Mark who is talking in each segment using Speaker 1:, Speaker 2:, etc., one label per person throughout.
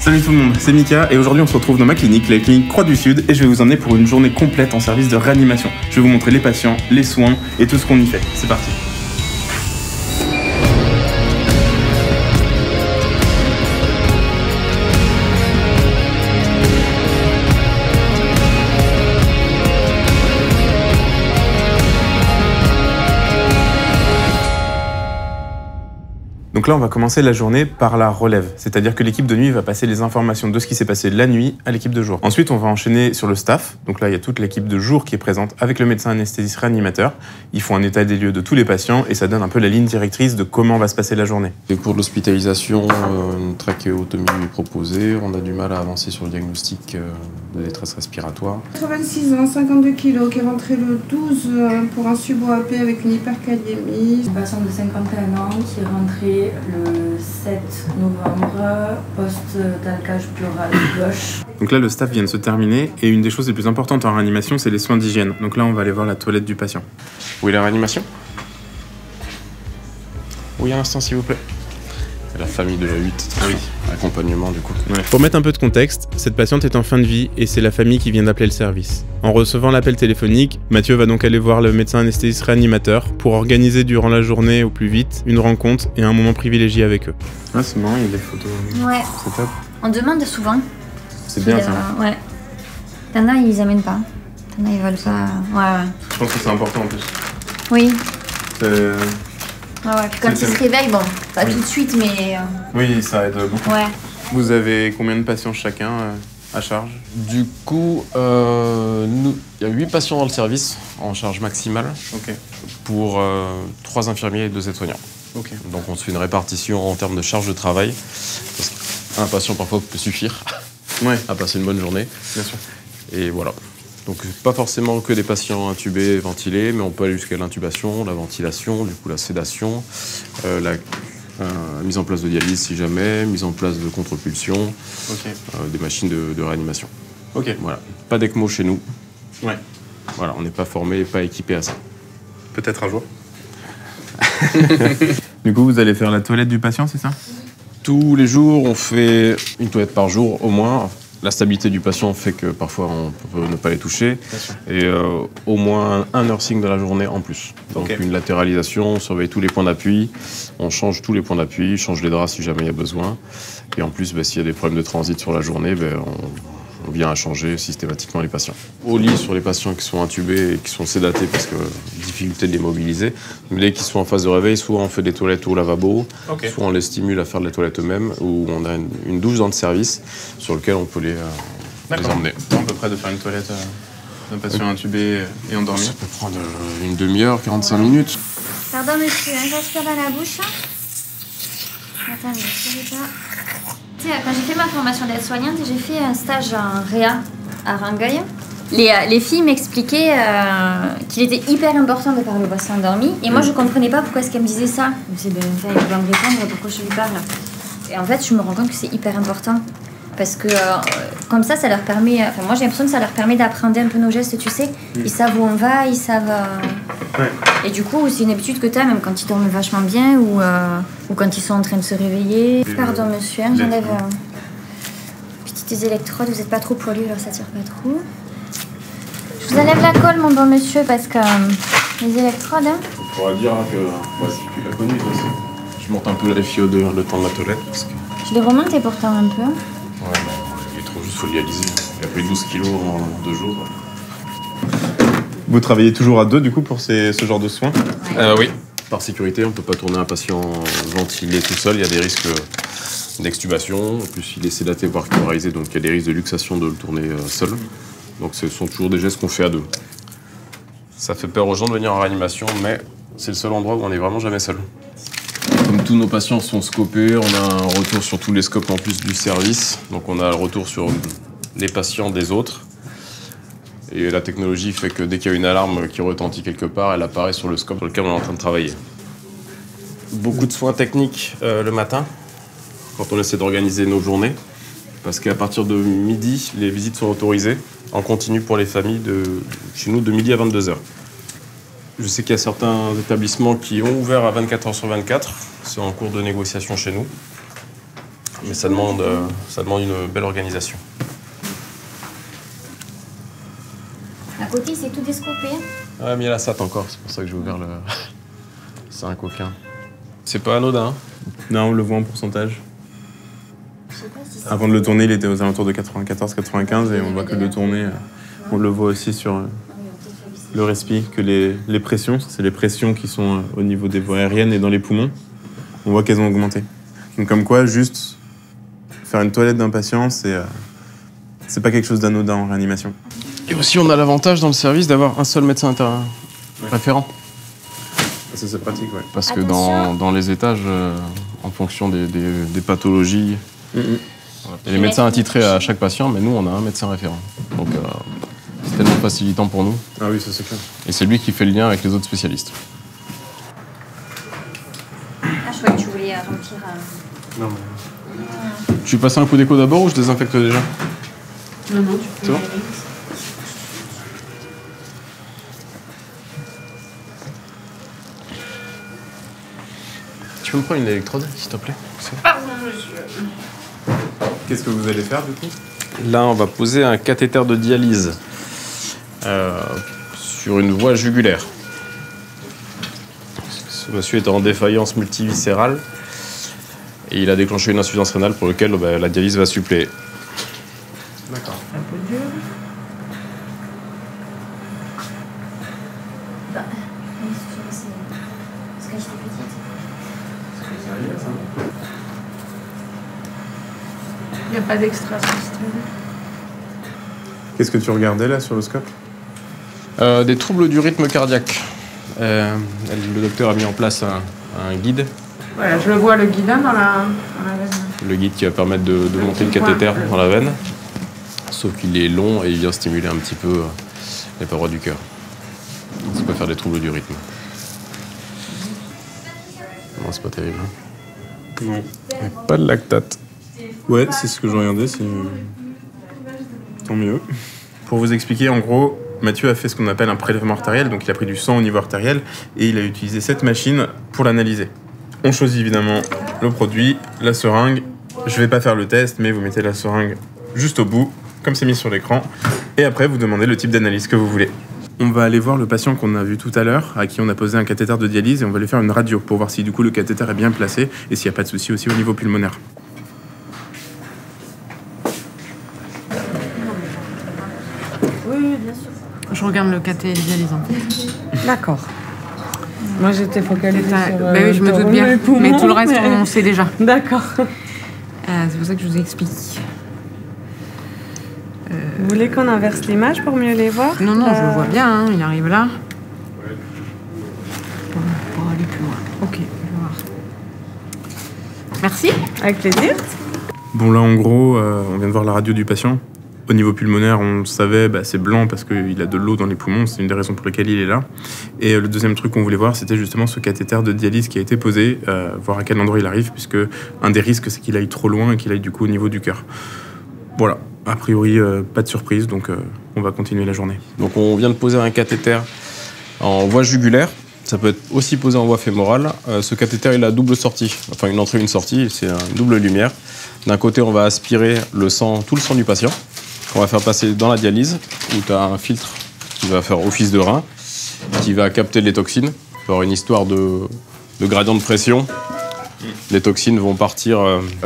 Speaker 1: Salut tout le monde, c'est Mika et aujourd'hui on se retrouve dans ma clinique, la clinique Croix du Sud, et je vais vous emmener pour une journée complète en service de réanimation. Je vais vous montrer les patients, les soins et tout ce qu'on y fait. C'est parti. Donc là, on va commencer la journée par la relève, c'est-à-dire que l'équipe de nuit va passer les informations de ce qui s'est passé la nuit à l'équipe de jour. Ensuite, on va enchaîner sur le staff. Donc là, il y a toute l'équipe de jour qui est présente avec le médecin anesthésiste réanimateur. Ils font un état des lieux de tous les patients et ça donne un peu la ligne directrice de comment va se passer la journée.
Speaker 2: Les cours de l'hospitalisation, une trachéotomie est proposée. On a du mal à avancer sur le diagnostic de détresse respiratoire.
Speaker 3: 86 ans, 52 kg, qui est rentré le 12 pour un subo-AP avec une hyperkaliémie.
Speaker 4: Une patiente de 51 ans qui est rentrée le 7 novembre, post-talcage pleural gauche.
Speaker 1: Donc là, le staff vient de se terminer et une des choses les plus importantes en réanimation, c'est les soins d'hygiène. Donc là, on va aller voir la toilette du patient.
Speaker 2: Où est la réanimation? Oui, un instant, s'il vous plaît. C'est la famille de la 8.
Speaker 1: Oui.
Speaker 2: Accompagnement, du coup.
Speaker 1: Ouais. Pour mettre un peu de contexte, cette patiente est en fin de vie et c'est la famille qui vient d'appeler le service. En recevant l'appel téléphonique, Mathieu va donc aller voir le médecin anesthésiste réanimateur pour organiser durant la journée au plus vite une rencontre et un moment privilégié avec eux. Ah, c'est marrant, il y a des photos.
Speaker 5: Ouais.
Speaker 1: C'est top.
Speaker 5: On demande souvent.
Speaker 1: C'est bien ça.
Speaker 5: Ouais. T'en as, ils amènent pas. T'en as, ils veulent pas. Ouais.
Speaker 1: Je pense que c'est important en plus.
Speaker 5: Oui.
Speaker 1: C'est...
Speaker 5: Ouais. Puis quand ils se réveillent, bon, pas tout de suite, mais.
Speaker 1: Oui, ça aide beaucoup.
Speaker 5: Ouais.
Speaker 1: Vous avez combien de patients chacun à charge?
Speaker 2: Du coup, il y a 8 patients dans le service en charge maximale.
Speaker 1: Ok.
Speaker 2: Pour 3 infirmiers et 2 aides-soignants.
Speaker 1: Ok.
Speaker 2: Donc on se fait une répartition en termes de charge de travail. Parce qu'un patient parfois peut suffire à passer une bonne journée.
Speaker 1: Bien sûr.
Speaker 2: Et voilà. Donc pas forcément que des patients intubés, ventilés, mais on peut aller jusqu'à l'intubation, la ventilation, du coup la sédation, la mise en place de dialyse si jamais, mise en place de contre-pulsion, des machines de réanimation.
Speaker 1: Ok.
Speaker 2: Voilà. Pas d'ECMO chez nous.
Speaker 1: Ouais.
Speaker 2: Voilà, on n'est pas formé et pas équipé à ça.
Speaker 1: Peut-être un jour. Du coup, vous allez faire la toilette du patient, c'est ça?
Speaker 2: Tous les jours, on fait une toilette par jour au moins. La stabilité du patient fait que parfois on peut ne pas les toucher. Et au moins un nursing de la journée en plus. Donc une latéralisation, on surveille tous les points d'appui, on change tous les points d'appui, change les draps si jamais il y a besoin. Et en plus, s'il y a des problèmes de transit sur la journée, on vient à changer systématiquement les patients. Au lit, sur les patients qui sont intubés et qui sont sédatés parce que difficulté de les mobiliser, mais dès qu'ils sont en phase de réveil, soit on fait des toilettes au lavabo, soit on les stimule à faire de la toilette eux-mêmes, ou on a une douche dans le service sur lequel on peut les emmener.
Speaker 1: À peu près de faire une toilette d'un patient intubé et endormi.
Speaker 2: Ça peut prendre une demi-heure, 45 minutes.
Speaker 5: Pardon monsieur, j'aspire dans la bouche. Attendez, je sais pas. Tu sais, quand j'ai fait ma formation d'aide-soignante, j'ai fait un stage en réa à Rangueil. Les filles m'expliquaient qu'il était hyper important de parler au patient endormi. Et moi, je comprenais pas pourquoi est-ce qu'elles me disaient ça. Je me disais, elle va me répondre, pourquoi je lui parle. Et en fait, je me rends compte que c'est hyper important. Parce que comme ça leur permet... Enfin, moi, j'ai l'impression que ça leur permet d'apprendre un peu nos gestes, tu sais. Ils savent où on va, ils savent... Et du coup, c'est une habitude que tu as, même quand ils dorment vachement bien ou quand ils sont en train de se réveiller. Pardon, monsieur, j'enlève petites électrodes. Vous n'êtes pas trop poilu, alors ça tire pas trop. Je vous enlève la colle, mon bon monsieur, parce que les électrodes...
Speaker 2: On pourra dire que si tu l'as connu, je monte un peu la FiO2 le temps de la toilette. Parce que...
Speaker 5: Je l'ai remonté pourtant un peu.
Speaker 2: Ouais, il est trop juste, faut le dialyser. Il a pris 12 kilos en 2 jours.
Speaker 1: Vous travaillez toujours à deux, du coup, pour ce genre de soins?
Speaker 2: Oui. Par sécurité, on ne peut pas tourner un patient ventilé tout seul. Il y a des risques d'extubation. En plus, il est sédaté, voire chloralisé, donc il y a des risques de luxation de le tourner seul. Donc ce sont toujours des gestes qu'on fait à deux. Ça fait peur aux gens de venir en réanimation, mais c'est le seul endroit où on n'est vraiment jamais seul. Comme tous nos patients sont scopés, on a un retour sur tous les scopes en plus du service. Donc on a le retour sur les patients des autres. Et la technologie fait que dès qu'il y a une alarme qui retentit quelque part, elle apparaît sur le scope sur lequel on est en train de travailler. Beaucoup de soins techniques le matin, quand on essaie d'organiser nos journées. Parce qu'à partir de midi, les visites sont autorisées en continu pour les familles chez nous de midi à 22h. Je sais qu'il y a certains établissements qui ont ouvert à 24h sur 24. C'est en cours de négociation chez nous. mais ça demande une belle organisation.
Speaker 5: À côté, c'est tout descopé.
Speaker 2: Ouais, mais il y a la SAT encore, c'est pour ça que j'ai ouvert le... C'est un coquin. C'est pas anodin.
Speaker 1: Non, on le voit en pourcentage.
Speaker 5: Je sais pas si c'est...
Speaker 1: Avant de le tourner, il était aux alentours de 94-95 et on voit que de le tourner, on le voit aussi sur le respi, que les pressions, c'est les pressions qui sont au niveau des voies aériennes et dans les poumons, on voit qu'elles ont augmenté. Donc comme quoi, juste faire une toilette d'un patient, c'est pas quelque chose d'anodin en réanimation.
Speaker 2: Et aussi, on a l'avantage dans le service d'avoir un seul médecin référent.
Speaker 1: Ça, c'est pratique, ouais.
Speaker 2: Parce que
Speaker 5: Attention.
Speaker 2: dans les étages, en fonction des pathologies, il y a les médecins attitrés à chaque patient, mais nous, on a un médecin référent. Donc, c'est tellement facilitant pour nous.
Speaker 1: Ah oui, ça c'est clair.
Speaker 2: Et c'est lui qui fait le lien avec les autres spécialistes.
Speaker 5: Ah, je croyais que tu voulais remplir...
Speaker 1: Non,
Speaker 2: Tu passes un coup d'écho d'abord ou je désinfecte déjà?
Speaker 3: Non, non, tu
Speaker 2: C'est
Speaker 3: peux.
Speaker 2: bon? Tu peux me prendre une électrode, s'il te plaît?
Speaker 3: Pardon, monsieur.
Speaker 1: Qu'est-ce que vous allez faire du coup?
Speaker 2: Là, on va poser un cathéter de dialyse sur une voie jugulaire. Ce monsieur est en défaillance multiviscérale et il a déclenché une insuffisance rénale pour laquelle la dialyse va suppléer.
Speaker 1: D'accord.
Speaker 3: Un peu dur.
Speaker 5: Bah, oui, je sais, c'est... Parce que j'étais petite.
Speaker 3: Il n'y a pas d'extra système.
Speaker 1: Qu'est-ce que tu regardais là sur le scope?
Speaker 2: Des troubles du rythme cardiaque. Le docteur a mis en place un guide.
Speaker 3: Voilà, je le vois, le guidon dans la veine.
Speaker 2: Le guide qui va permettre de monter le cathéter dans la veine. Sauf qu'il est long et il vient stimuler un petit peu les parois du cœur. Ça peut faire des troubles du rythme. Non, c'est pas terrible. Hein.
Speaker 1: Non.
Speaker 2: Pas de lactate.
Speaker 1: Ouais, c'est ce que je regardais, c'est... Tant mieux. Pour vous expliquer, en gros, Mathieu a fait ce qu'on appelle un prélèvement artériel, donc il a pris du sang au niveau artériel, et il a utilisé cette machine pour l'analyser. On choisit évidemment le produit, la seringue. Je vais pas faire le test, mais vous mettez la seringue juste au bout, comme c'est mis sur l'écran, et après vous demandez le type d'analyse que vous voulez. On va aller voir le patient qu'on a vu tout à l'heure, à qui on a posé un cathéter de dialyse, et on va lui faire une radio pour voir si du coup le cathéter est bien placé, et s'il n'y a pas de souci aussi au niveau pulmonaire.
Speaker 3: Oui, bien sûr. Je regarde le caté dialysant.
Speaker 6: D'accord. Moi, j'étais focalisée sur...
Speaker 3: oui, je me doute bien.
Speaker 6: les poumons,
Speaker 3: Mais tout le reste, on sait déjà.
Speaker 6: D'accord.
Speaker 3: C'est pour ça que je vous explique.
Speaker 6: Vous voulez qu'on inverse l'image pour mieux les voir?
Speaker 3: Non, non, je le vois bien, hein, il arrive là. Pour aller plus loin. Ok, je vais voir. Merci.
Speaker 6: Avec plaisir.
Speaker 1: Bon là en gros, on vient de voir la radio du patient. Au niveau pulmonaire, on le savait, c'est blanc parce qu'il a de l'eau dans les poumons, c'est une des raisons pour lesquelles il est là. Et le deuxième truc qu'on voulait voir, c'était justement ce cathéter de dialyse qui a été posé, voir à quel endroit il arrive, puisque un des risques, c'est qu'il aille trop loin et qu'il aille du coup au niveau du cœur. Voilà, a priori, pas de surprise, donc on va continuer la journée.
Speaker 2: Donc on vient de poser un cathéter en voie jugulaire. Ça peut être aussi posé en voie fémorale. Ce cathéter, il a double sortie, enfin une entrée et une sortie, c'est une double lumière. D'un côté, on va aspirer le sang, tout le sang du patient, qu'on va faire passer dans la dialyse, où tu as un filtre qui va faire office de rein, qui va capter les toxines. Il va y avoir une histoire de gradient de pression. Les toxines vont partir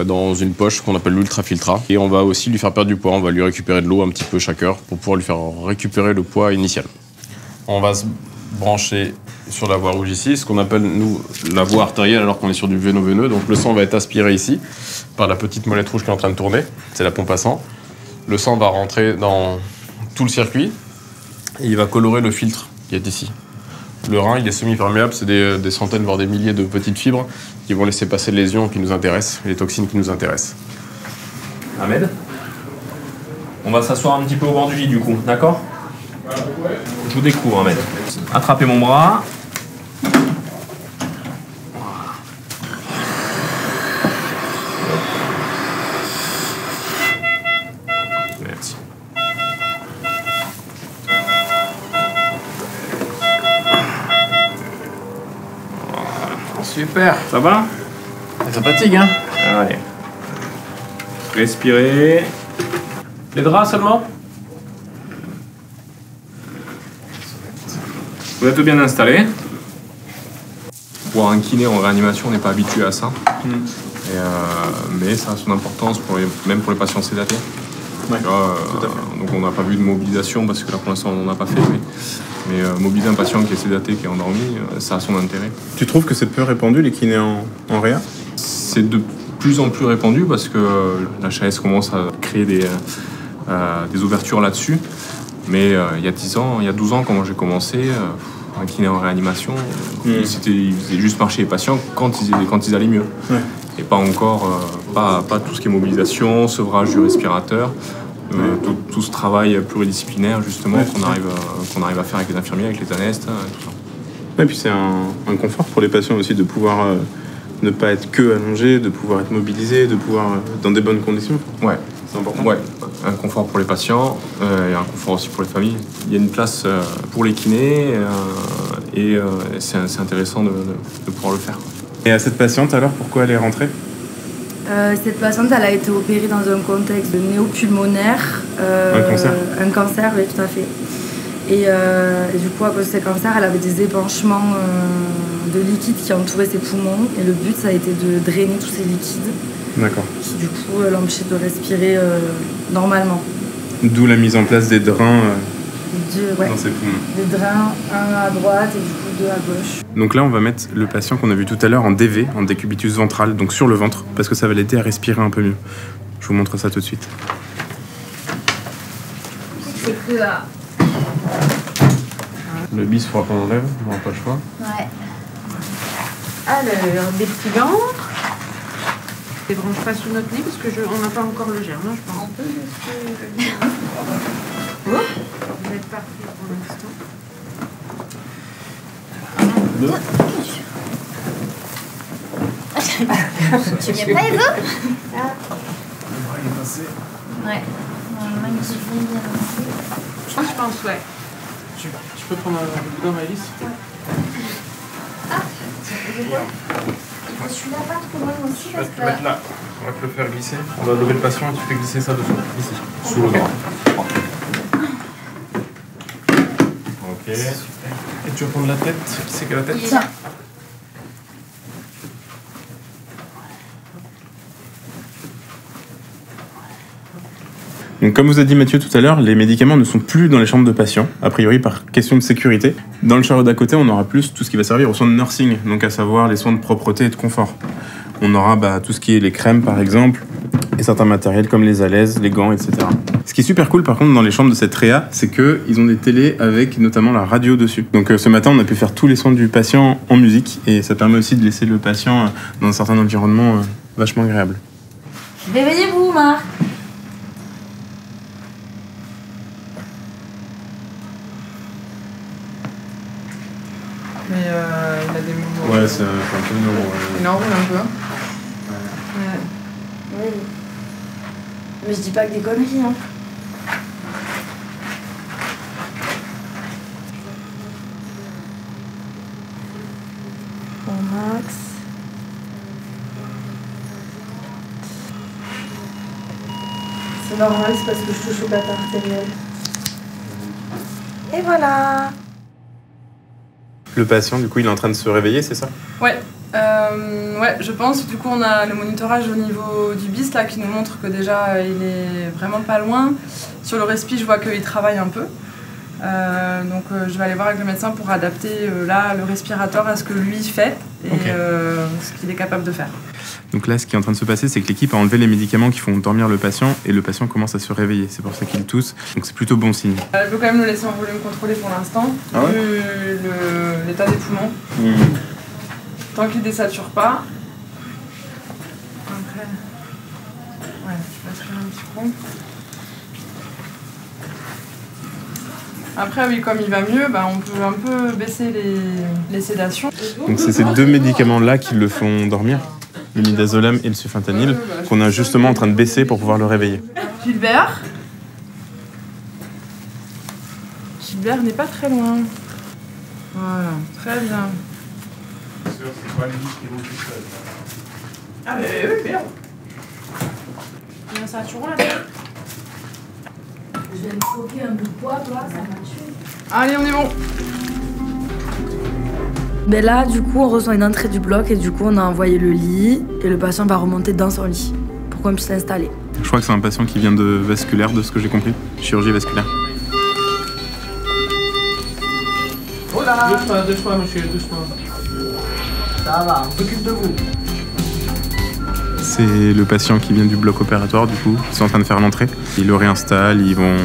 Speaker 2: dans une poche qu'on appelle l'ultrafiltrat. Et on va aussi lui faire perdre du poids, on va lui récupérer de l'eau un petit peu chaque heure pour pouvoir lui faire récupérer le poids initial. On va se brancher sur la voie rouge ici, ce qu'on appelle, nous, la voie artérielle alors qu'on est sur du véno-veineux. Donc le sang va être aspiré ici par la petite molette rouge qui est en train de tourner. C'est la pompe à sang. Le sang va rentrer dans tout le circuit et il va colorer le filtre qui est ici. Le rein, il est semi-perméable, c'est des centaines, voire des milliers de petites fibres qui vont laisser passer les lésions qui nous intéressent, les toxines qui nous intéressent.
Speaker 7: Ahmed, on va s'asseoir un petit peu au bord du lit du coup, d'accord? Je vous découvre, Ahmed. Attrapez mon bras. Merci. Super, ça va? Ça fatigue, hein? Allez. Respirez. Les draps seulement. Vous êtes bien installés. Pour un kiné en réanimation, on n'est pas habitué à ça. Mais ça a son importance, même pour les patients sédatés.
Speaker 1: Ouais,
Speaker 7: Donc on n'a pas vu de mobilisation, parce que là pour l'instant on n'en a pas fait. Mais mobiliser un patient qui est sédaté, qui est endormi, ça a son intérêt.
Speaker 1: Tu trouves que c'est peu répandu, les kinés en réa?
Speaker 7: C'est de plus en plus répandu parce que la HAS commence à créer des ouvertures là-dessus. Mais il y a 12 ans, quand moi j'ai commencé, un kiné en réanimation, il faisait juste marcher les patients quand ils allaient mieux.
Speaker 1: Ouais.
Speaker 7: Et pas encore, pas tout ce qui est mobilisation, sevrage du respirateur, tout ce travail pluridisciplinaire justement qu'on arrive à faire avec les infirmiers, avec les anesthés, tout ça.
Speaker 1: Et puis c'est un confort pour les patients aussi de pouvoir ne pas être que allongé, de pouvoir être mobilisé, de pouvoir dans des bonnes conditions.
Speaker 7: Ouais.
Speaker 1: C'est important.
Speaker 7: Ouais, un confort pour les patients et un confort aussi pour les familles. Il y a une place pour les kinés et c'est intéressant de pouvoir le faire.
Speaker 1: Et à cette patiente alors, pourquoi elle est rentrée?
Speaker 4: Cette patiente, elle a été opérée dans un contexte de néopulmonaire.
Speaker 1: Un cancer?
Speaker 4: Un cancer, oui, tout à fait. Et du coup, à cause de ce cancer, elle avait des épanchements de liquide qui entouraient ses poumons. Et le but, ça a été de drainer tous ces liquides.
Speaker 1: D'accord.
Speaker 4: Qui, du coup, l'empêchaient de respirer normalement.
Speaker 1: D'où la mise en place des drains dans ses poumons.
Speaker 4: Des drains, un à droite et du coup deux à gauche.
Speaker 1: Donc là, on va mettre le patient qu'on a vu tout à l'heure en DV, en décubitus ventral, donc sur le ventre, parce que ça va l'aider à respirer un peu mieux. Je vous montre ça tout de suite.
Speaker 5: C'est que...
Speaker 2: Le bis, il faudra qu'on enlève, on n'aura pas le choix.
Speaker 5: Ouais.
Speaker 6: Alors, des petits gants. Les branches pas sous notre nez parce que on n'a pas encore le germe, je pense. Vous êtes parti pour l'instant.
Speaker 5: Tu viens pas, Evo? Ouais.
Speaker 6: Je pense, ouais.
Speaker 1: Tu peux prendre un boudin, Maëlys?
Speaker 5: Ah, je suis là pas trop loin aussi parce que...
Speaker 1: Mettre là. On va te le faire glisser. On va lever le patient et tu fais glisser ça dessous. Ici.
Speaker 7: Sous le bras.
Speaker 1: Ok. Et tu vas prendre la tête. Qui c'est qui a la tête?
Speaker 5: Tiens.
Speaker 1: Donc, comme vous a dit Mathieu tout à l'heure, les médicaments ne sont plus dans les chambres de patients, a priori par question de sécurité. Dans le chariot d'à côté, on aura plus tout ce qui va servir aux soins de nursing, donc à savoir les soins de propreté et de confort. On aura tout ce qui est les crèmes par exemple, et certains matériels comme les alaises, les gants, etc. Ce qui est super cool par contre dans les chambres de cette réa, c'est qu'ils ont des télés avec notamment la radio dessus. Donc ce matin, on a pu faire tous les soins du patient en musique, et ça permet aussi de laisser le patient dans un certain environnement vachement agréable.
Speaker 5: Réveillez-vous, Marc.
Speaker 6: Mais il a des mouvements.
Speaker 1: Ouais, c'est un peu lourd.
Speaker 6: Il enroule un peu.
Speaker 4: Oui. Mais je dis pas que des conneries, hein. Bon, Max. C'est normal, c'est parce que je touche au bâtard artériel. Et voilà.
Speaker 1: Le patient, du coup, il est en train de se réveiller, c'est ça?
Speaker 8: Ouais, je pense. Du coup, on a le monitorage au niveau du bis là qui nous montre que déjà il est vraiment pas loin. Sur le respi, je vois qu'il travaille un peu. Donc je vais aller voir avec le médecin pour adapter là le respirateur à ce que lui fait et ce qu'il est capable de faire.
Speaker 1: Donc là, ce qui est en train de se passer, c'est que l'équipe a enlevé les médicaments qui font dormir le patient et le patient commence à se réveiller. C'est pour ça qu'il tousse, donc c'est plutôt bon signe.
Speaker 8: Je veux quand même le laisser en volume contrôlé pour l'instant,
Speaker 1: Ah ouais
Speaker 8: vu l'état des poumons. Tant qu'il ne désature pas. Après, ouais, je vais respirer un petit coup. Après, oui, comme il va mieux, on peut un peu baisser les sédations.
Speaker 1: Donc c'est ces deux médicaments-là qui le font dormir, le midazolam et le sulfentanyl, qu'on est justement en train de baisser pour pouvoir le réveiller.
Speaker 8: Gilbert n'est pas très loin. Voilà, très bien. Ah, mais oui, bien.
Speaker 6: Combien ça toujours là?
Speaker 4: Je viens de croquer un bout de poids, toi, ça m'a tué.
Speaker 8: Allez, on est bon.
Speaker 4: Ben là, du coup, on reçoit une entrée du bloc et du coup, on a envoyé le lit et le patient va remonter dans son lit pour qu'on puisse l'installer.
Speaker 1: Je crois que c'est un patient qui vient de vasculaire, de ce que j'ai compris. Chirurgie vasculaire.
Speaker 9: Doucement, monsieur, doucement. Ça va, on s'occupe de vous.
Speaker 1: C'est le patient qui vient du bloc opératoire, du coup. Ils sont en train de faire l'entrée. Ils le réinstallent, ils vont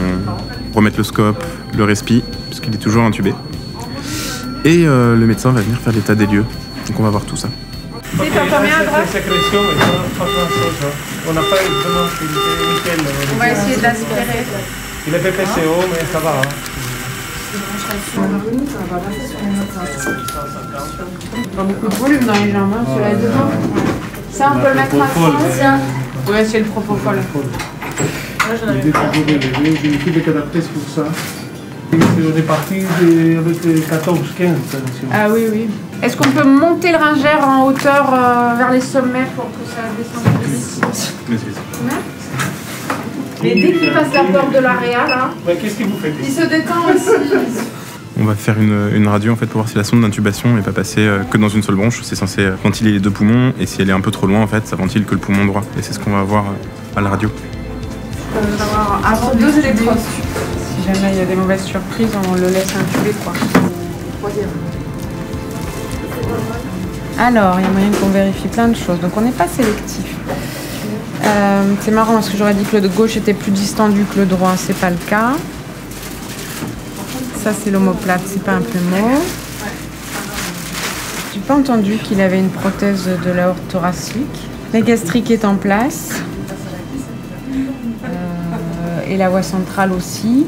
Speaker 1: remettre le scope, le respi, parce qu'il est toujours intubé. Et le médecin va venir faire l'état des lieux. Donc on va voir tout ça.
Speaker 6: C'est combien de
Speaker 9: sécrétion, pas grand-chose. On n'a pas vraiment nickel.
Speaker 6: On va essayer d'aspirer.
Speaker 9: Il est PPCO, mais ça va.
Speaker 6: Pas beaucoup de volume dans les jambes, cela est devant. Ça, on peut le mettre à fond. Ouais, c'est le propofol.
Speaker 9: J'ai une équipe adaptée pour ça. On est parti avec 14-15.
Speaker 6: Ah oui, oui. Est-ce qu'on peut monter le ringère en hauteur vers les sommets pour que ça descende plus vite? Et dès qu'il passe la porte de l'AREA, là,
Speaker 9: Qu'est-ce que vous faites
Speaker 6: il se détend aussi.
Speaker 1: On va faire une radio en fait pour voir si la sonde d'intubation n'est pas passée que dans une seule bronche. C'est censé ventiler les deux poumons et si elle est un peu trop loin en fait, ça ventile que le poumon droit. Et c'est ce qu'on va voir à la radio.
Speaker 6: Avant 2 électrodes. Si jamais il y a des mauvaises surprises, on le laisse intuber quoi. Alors, il y a moyen qu'on vérifie plein de choses. Donc on n'est pas sélectif. C'est marrant parce que j'aurais dit que le gauche était plus distendu que le droit, c'est pas le cas. Ça c'est l'omoplate, c'est pas un plumeau. J'ai pas entendu qu'il avait une prothèse de l'aorte thoracique. La gastrique est en place. Et la voie centrale aussi.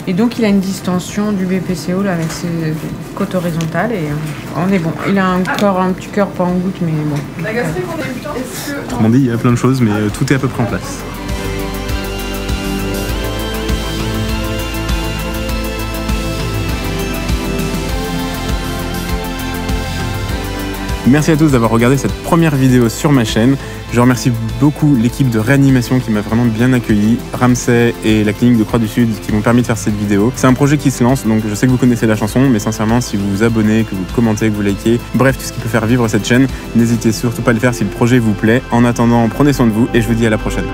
Speaker 6: Et donc il a une distension du BPCO là, avec ses côtes horizontales et on est bon. Il a un petit cœur pas en goutte mais bon.
Speaker 8: La gastrique, on a eu le temps.
Speaker 1: Autrement dit, il y a plein de choses, mais tout est à peu près en place. Merci à tous d'avoir regardé cette première vidéo sur ma chaîne. Je remercie beaucoup l'équipe de réanimation qui m'a vraiment bien accueilli, Ramsay et la clinique de Croix-du-Sud qui m'ont permis de faire cette vidéo. C'est un projet qui se lance, donc je sais que vous connaissez la chanson, mais sincèrement, si vous vous abonnez, que vous commentez, que vous likez, bref, tout ce qui peut faire vivre cette chaîne, n'hésitez surtout pas à le faire si le projet vous plaît. En attendant, prenez soin de vous et je vous dis à la prochaine.